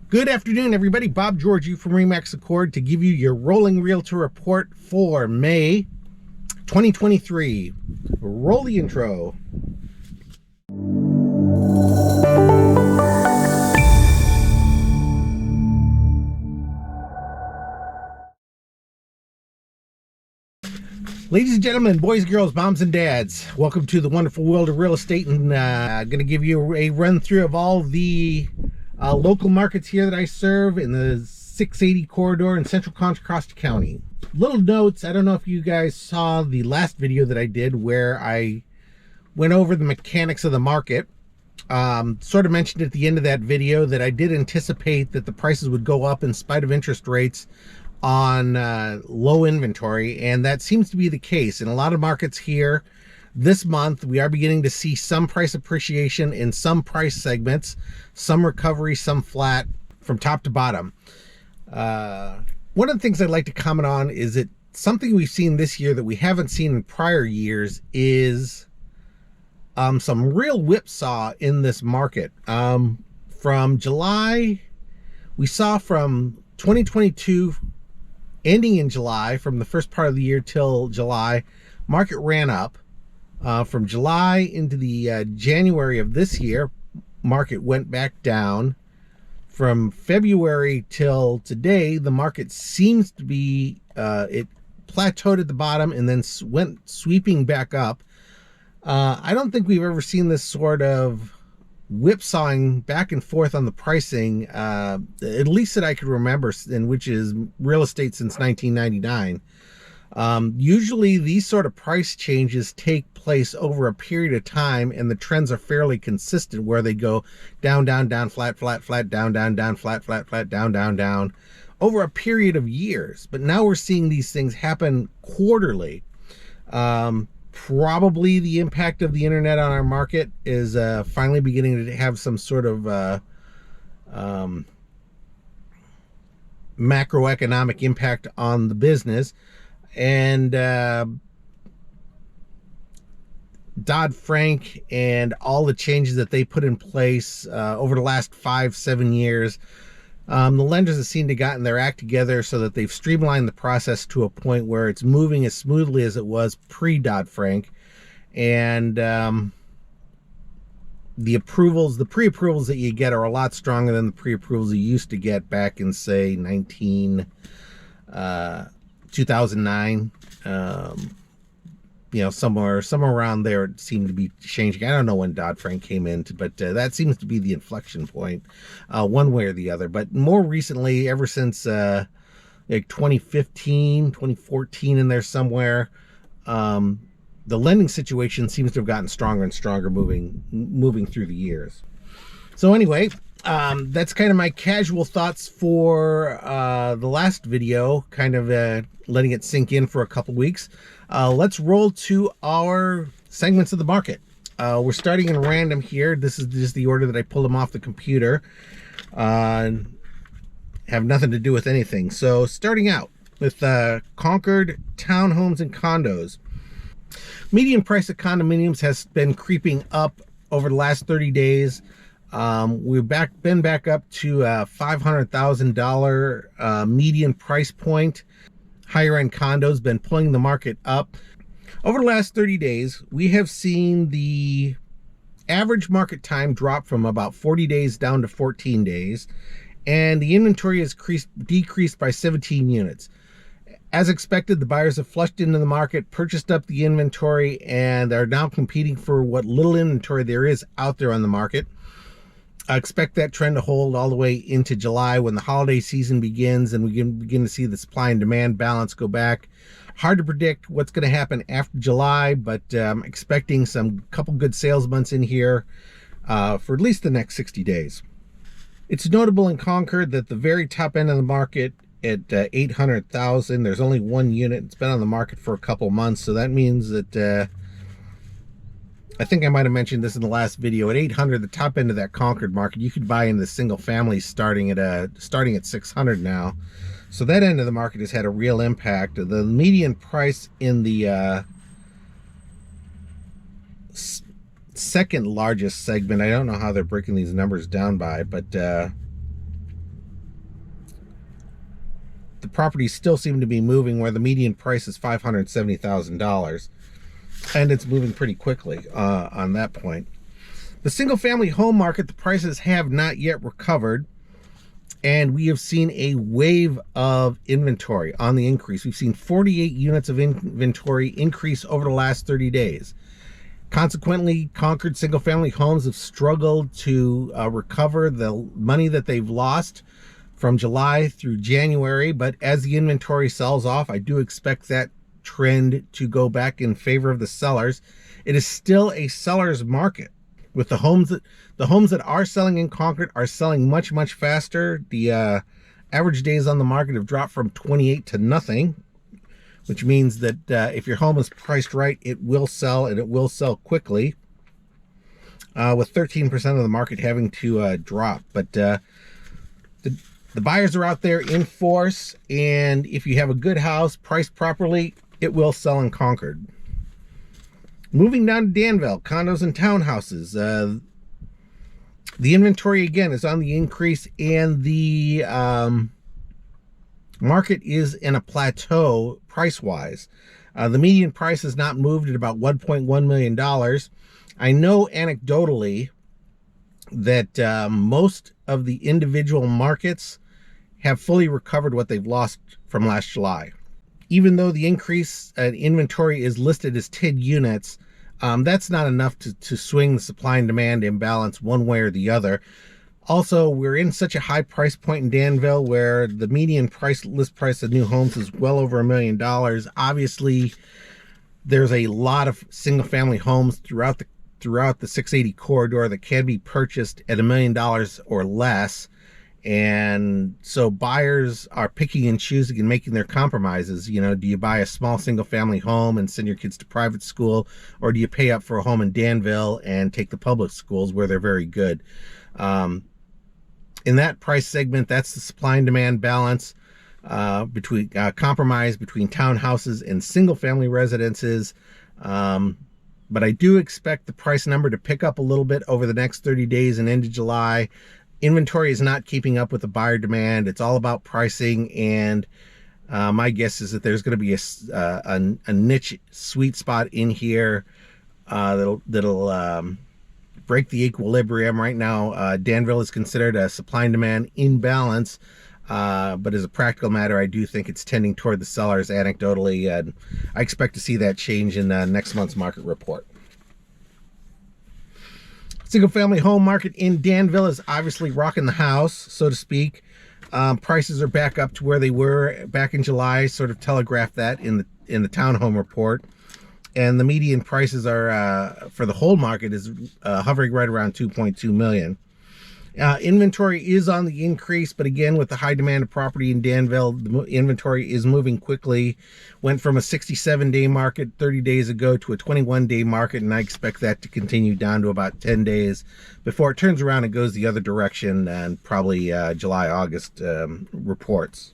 Good afternoon, everybody. Bob Georgiou from Remax Accord to give you your rolling realtor report for May 2023. Roll the intro. Ladies and gentlemen, boys, girls, moms, and dads, welcome to the wonderful world of real estate. And I'm going to give you a run through of all the local markets here that I serve in the 680 corridor in central Contra Costa County. Little notes, I don't know if you guys saw the last video that I did where I went over the mechanics of the market. Sort of mentioned at the end of that video that I did anticipate that the prices would go up in spite of interest rates on low inventory, and that seems to be the case in a lot of markets here. This month we are beginning to see some price appreciation in some price segments, some recovery, some flat from top to bottom. One of the things I'd like to comment on is that something we've seen this year that we haven't seen in prior years is some real whipsaw in this market. From July, we saw from 2022 ending in July, from the first part of the year till July, market ran up. From July into the January of this year, market went back down. From February till today, the market seems to be, it plateaued at the bottom and then went sweeping back up. I don't think we've ever seen this sort of whipsawing back and forth on the pricing, at least that I could remember, and which is real estate since 1999. Usually these sort of price changes take place over a period of time, and the trends are fairly consistent where they go down, down, down, flat, flat, flat, down, down, down, flat, flat, flat, down, down, down over a period of years. But now we're seeing these things happen quarterly. Probably the impact of the internet on our market is finally beginning to have some sort of macroeconomic impact on the business. And Dodd-Frank and all the changes that they put in place over the last 5-7 years, the lenders have seemed to have gotten their act together so that they've streamlined the process to a point where it's moving as smoothly as it was pre-Dodd-Frank. And the pre-approvals that you get are a lot stronger than the pre-approvals you used to get back in, say, 2009. Somewhere around there it seemed to be changing. I don't know when Dodd-Frank came in, but that seems to be the inflection point, one way or the other. But more recently, ever since like 2015, 2014 in there somewhere, the lending situation seems to have gotten stronger and stronger moving through the years. So anyway, that's kind of my casual thoughts for the last video, kind of letting it sink in for a couple weeks. Let's roll to our segments of the market. We're starting in random here. This is just the order that I pulled them off the computer. Have nothing to do with anything. So starting out with Concord townhomes and condos. Median price of condominiums has been creeping up over the last 30 days. We've been back up to $500,000 median price point. Higher end condos been pulling the market up. Over the last 30 days, we have seen the average market time drop from about 40 days down to 14 days, and the inventory has decreased by 17 units. As expected, the buyers have flushed into the market, purchased up the inventory, and are now competing for what little inventory there is out there on the market. I expect that trend to hold all the way into July when the holiday season begins and we can begin to see the supply and demand balance go back. Hard to predict what's going to happen after July, but I'm expecting some couple good sales months in here for at least the next 60 days. It's notable in Concord that the very top end of the market at 800,000, there's only one unit. It's been on the market for a couple months, so that means that I think I might have mentioned this in the last video. At 800, the top end of that Concord market, you could buy in the single family starting at 600 now. So that end of the market has had a real impact. The median price in the second largest segment, I don't know how they're breaking these numbers down by, but the properties still seem to be moving, where the median price is $570,000, and it's moving pretty quickly on that point. The single-family home market, the prices have not yet recovered, and we have seen a wave of inventory on the increase. We've seen 48 units of inventory increase over the last 30 days. Consequently, Concord single-family homes have struggled to recover the money that they've lost from July through January, but as the inventory sells off, I do expect that trend to go back in favor of the sellers. It is still a seller's market, with the homes that are selling in Concord are selling much faster. The average days on the market have dropped from 28 to nothing, which means that if your home is priced right, it will sell, and it will sell quickly, with 13% of the market having to drop. But the buyers are out there in force, and if you have a good house priced properly, it will sell in Concord. Moving down to Danville, condos and townhouses. The inventory again is on the increase, and the market is in a plateau price-wise. The median price has not moved at about $1.1 million. I know anecdotally that most of the individual markets have fully recovered what they've lost from last July. Even though the increase in inventory is listed as 10 units, that's not enough to swing the supply and demand imbalance one way or the other. Also, we're in such a high price point in Danville where the median list price of new homes is well over $1 million. Obviously, there's a lot of single-family homes throughout the 680 corridor that can be purchased at $1 million or less. And so buyers are picking and choosing and making their compromises. You know, do you buy a small single-family home and send your kids to private school, or do you pay up for a home in Danville and take the public schools where they're very good? In that price segment, that's the supply and demand balance between compromise between townhouses and single-family residences. But I do expect the price number to pick up a little bit over the next 30 days and into July. Inventory is not keeping up with the buyer demand. It's all about pricing, and my guess is that there's going to be a niche sweet spot in here that'll break the equilibrium. Right now, Danville is considered a supply and demand imbalance, but as a practical matter, I do think it's tending toward the sellers anecdotally, and I expect to see that change in next month's market report. Single-family home market in Danville is obviously rocking the house, so to speak. Prices are back up to where they were back in July, sort of telegraphed that in the townhome report. And the median prices are for the whole market is hovering right around $2.2 million. Inventory is on the increase, but again, with the high demand of property in Danville, the inventory is moving quickly. Went from a 67-day market 30 days ago to a 21-day market, and I expect that to continue down to about 10 days before it turns around and goes the other direction, and probably July, August reports.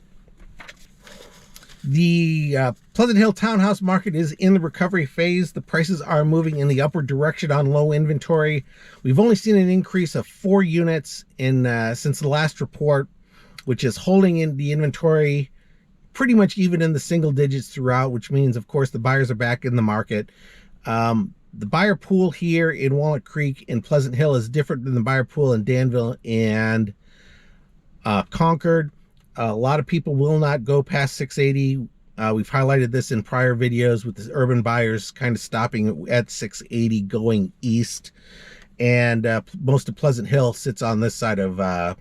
The Pleasant Hill townhouse market is in the recovery phase. The prices are moving in the upward direction on low inventory. We've only seen an increase of 4 units since the last report, which is holding in the inventory pretty much even in the single digits throughout, which means, of course, the buyers are back in the market. The buyer pool here in Walnut Creek and Pleasant Hill is different than the buyer pool in Danville and Concord. A lot of people will not go past 680. We've highlighted this in prior videos with the urban buyers kind of stopping at 680 going east. And most of Pleasant Hill sits on this side of, on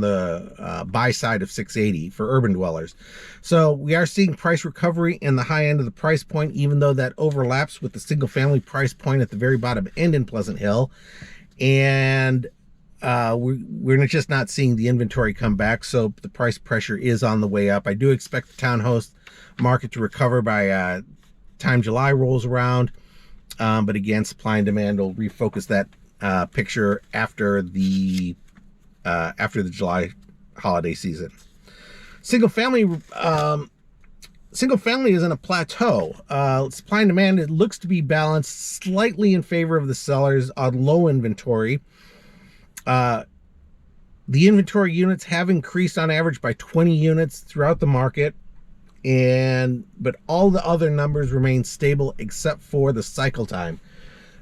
the buy side of 680 for urban dwellers. So we are seeing price recovery in the high end of the price point, even though that overlaps with the single family price point at the very bottom end in Pleasant Hill. And we're just not seeing the inventory come back, so the price pressure is on the way up. I do expect the townhouse market to recover by time July rolls around, but again, supply and demand will refocus that picture after the July holiday season. Single family is in a plateau. Supply and demand, it looks to be balanced slightly in favor of the sellers on low inventory. The inventory units have increased on average by 20 units throughout the market, but all the other numbers remain stable except for the cycle time.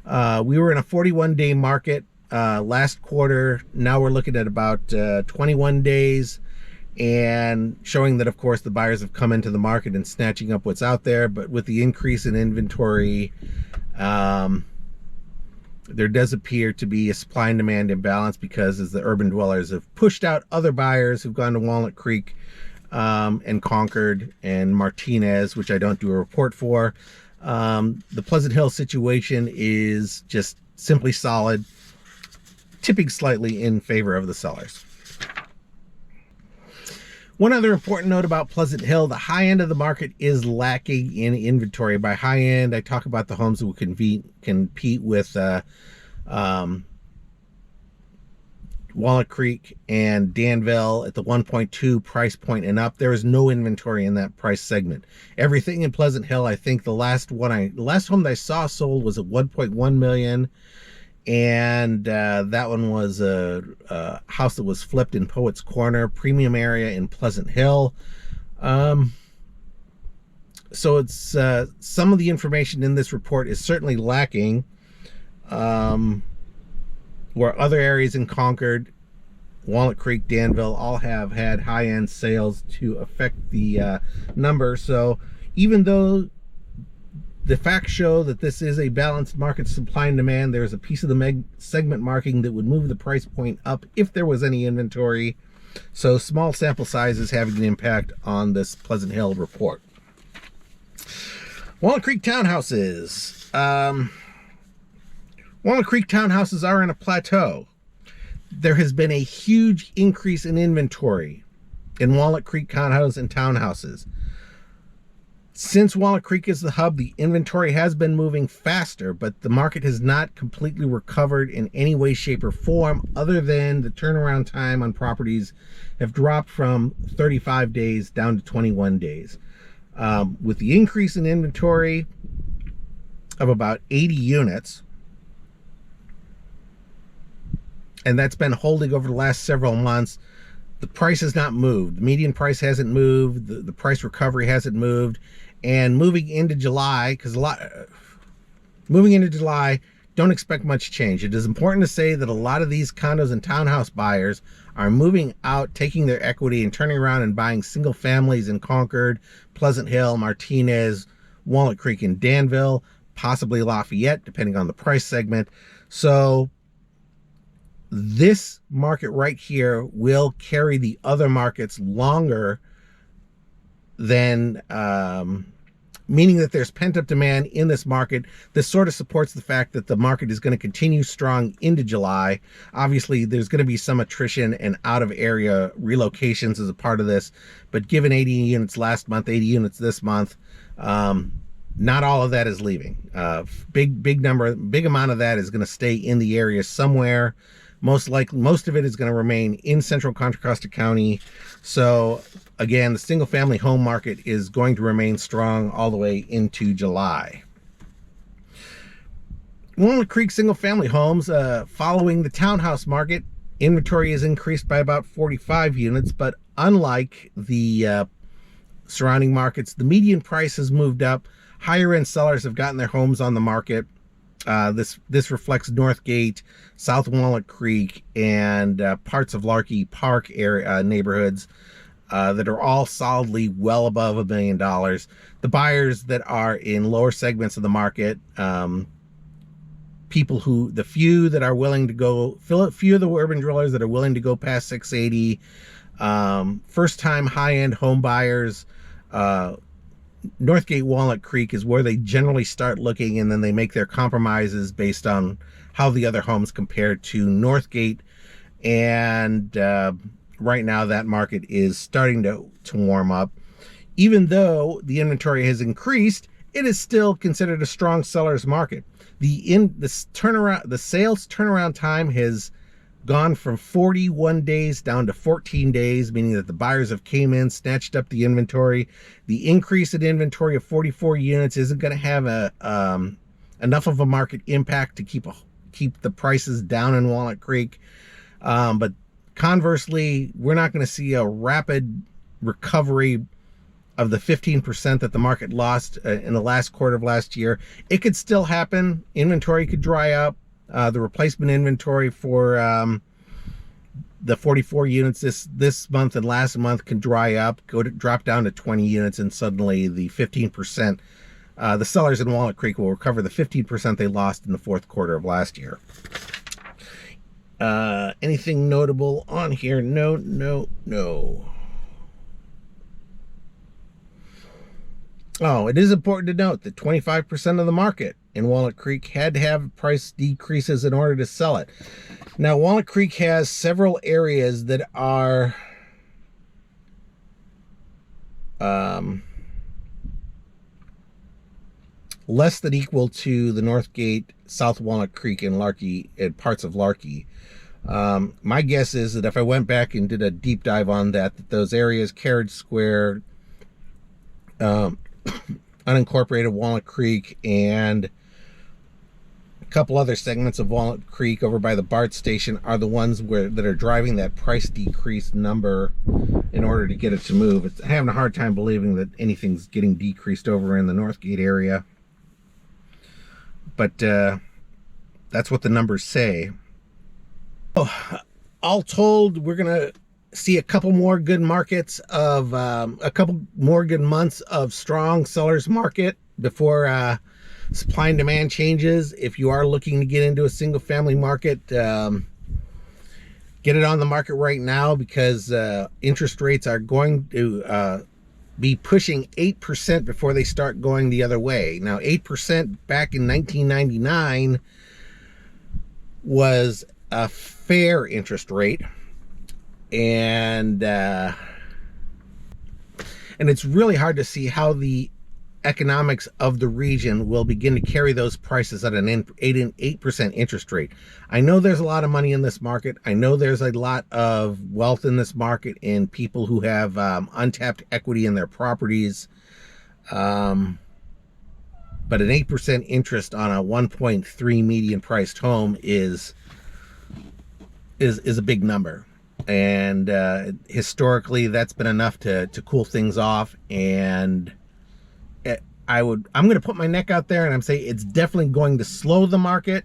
We were in a 41-day market last quarter. Now we're looking at about 21 days, and showing that, of course, the buyers have come into the market and snatching up what's out there. But with the increase in inventory, there does appear to be a supply and demand imbalance, because as the urban dwellers have pushed out other buyers who've gone to Walnut Creek and Concord and Martinez, which I don't do a report for. The Pleasant Hill situation is just simply solid, tipping slightly in favor of the sellers. One other important note about Pleasant Hill: the high end of the market is lacking in inventory. By high end, I talk about the homes that will compete with Walnut Creek and Danville at the 1.2 price point and up. There is no inventory in that price segment. Everything in Pleasant Hill, I think the last home that I saw sold was at 1.1 million. And that one was a house that was flipped in Poets Corner, premium area in Pleasant Hill. So it's some of the information in this report is certainly lacking, where other areas in Concord, Walnut Creek, Danville all have had high-end sales to affect the number. So even though the facts show that this is a balanced market, supply and demand, there's a piece of the segment marking that would move the price point up if there was any inventory. So small sample size is having an impact on this Pleasant Hill report. Walnut Creek townhouses. Walnut Creek townhouses are in a plateau. There has been a huge increase in inventory in Walnut Creek condos and townhouses. Since Walnut Creek is the hub, the inventory has been moving faster, but the market has not completely recovered in any way, shape, or form, other than the turnaround time on properties have dropped from 35 days down to 21 days. With the increase in inventory of about 80 units, and that's been holding over the last several months, the price has not moved. The median price hasn't moved. The price recovery hasn't moved. And moving into July, don't expect much change. It is important to say that a lot of these condos and townhouse buyers are moving out, taking their equity and turning around and buying single families in Concord, Pleasant Hill, Martinez, Walnut Creek, and Danville, possibly Lafayette, depending on the price segment. So this market right here will carry the other markets longer than, meaning that there's pent-up demand in this market. This sort of supports the fact that the market is going to continue strong into July. Obviously, there's going to be some attrition and out-of-area relocations as a part of this, but given 80 units last month, 80 units this month, not all of that is leaving. Big amount of that is going to stay in the area somewhere. Most of it is going to remain in central Contra Costa County. So again, the single family home market is going to remain strong all the way into July. Walnut Creek single family homes, following the townhouse market, inventory has increased by about 45 units, but unlike the surrounding markets, the median price has moved up. Higher end sellers have gotten their homes on the market. This reflects Northgate, South Walnut Creek, and parts of Larkey Park area neighborhoods that are all solidly well above $1 million. The buyers that are in lower segments of the market, the few that are willing to go, few of the urban dwellers that are willing to go past 680, first-time high-end home buyers. Northgate, Walnut Creek is where they generally start looking, and then they make their compromises based on how the other homes compare to Northgate. And right now that market is starting to warm up. Even though the inventory has increased, it is still considered a strong seller's market. The sales turnaround time has gone from 41 days down to 14 days, meaning that the buyers have came in, snatched up the inventory. The increase in inventory of 44 units isn't going to have enough of a market impact to keep the prices down in Walnut Creek. But Conversely, we're not going to see a rapid recovery of the 15% that the market lost in the last quarter of last year. It could still happen. Inventory could dry up. The replacement inventory for the 44 units this month and last month can dry up, drop down to 20 units, and suddenly the 15%, the sellers in Walnut Creek will recover the 15% they lost in the fourth quarter of last year. Anything notable on here? No. Oh, it is important to note that 25% of the market in Walnut Creek had to have price decreases in order to sell it. Now, Walnut Creek has several areas that are less than equal to the Northgate, South Walnut Creek, and Larkey, and parts of Larkey. My guess is that if I went back and did a deep dive on that those areas, Carriage Square, unincorporated Walnut Creek, and a couple other segments of Walnut Creek over by the BART station are the ones that are driving that price decrease number in order to get it to move. It's having a hard time believing that anything's getting decreased over in the Northgate area, but that's what the numbers say. All told, we're gonna see a couple more good markets of a couple more good months of strong sellers market before supply and demand changes. If you are looking to get into a single family market, get it on the market right now, because interest rates are going to be pushing 8% before they start going the other way. Now, 8% back in 1999 was a fair interest rate. And it's really hard to see how the economics of the region will begin to carry those prices at an 8% interest rate. I know there's a lot of money in this market. I know there's a lot of wealth in this market and people who have untapped equity in their properties. But an 8% interest on a 1.3 median priced home is a big number. And historically, that's been enough to cool things off. And I'm going to put my neck out there and I'm saying it's definitely going to slow the market.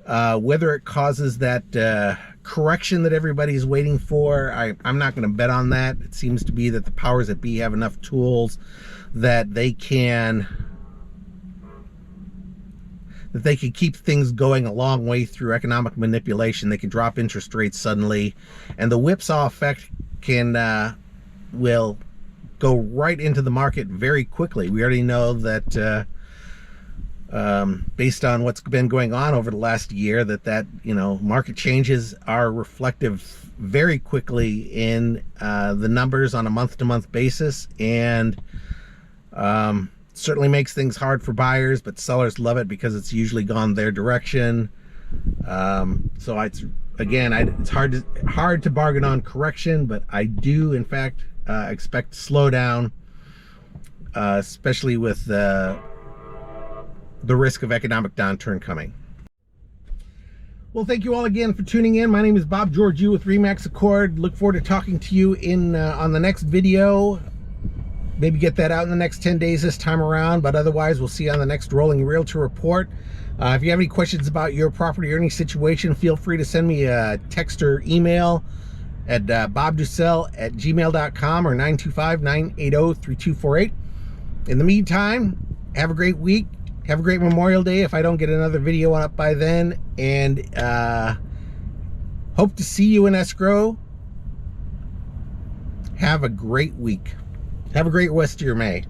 Whether it causes that correction that everybody's waiting for, I'm not going to bet on that. It seems to be that the powers that be have enough tools that they can keep things going a long way through economic manipulation. They can drop interest rates suddenly, and the whipsaw effect will go right into the market very quickly. We already know that based on what's been going on over the last year, that market changes are reflective very quickly in the numbers on a month-to-month basis, and certainly makes things hard for buyers, but sellers love it because it's usually gone their direction. So it's hard to bargain on correction, but I do in fact expect slowdown, especially with the risk of economic downturn coming. Well, thank you all again for tuning in. My name is Bob Georgiou with Remax Accord. Look forward to talking to you on the next video. Maybe get that out in the next 10 days this time around, but otherwise we'll see you on the next Rolling Realtor Report. If you have any questions about your property or any situation, feel free to send me a text or email at bobducell@gmail.com or 925-980-3248. In the meantime, have a great week. Have a great Memorial Day if I don't get another video up by then, and hope to see you in escrow. Have a great week. Have a great rest of your May.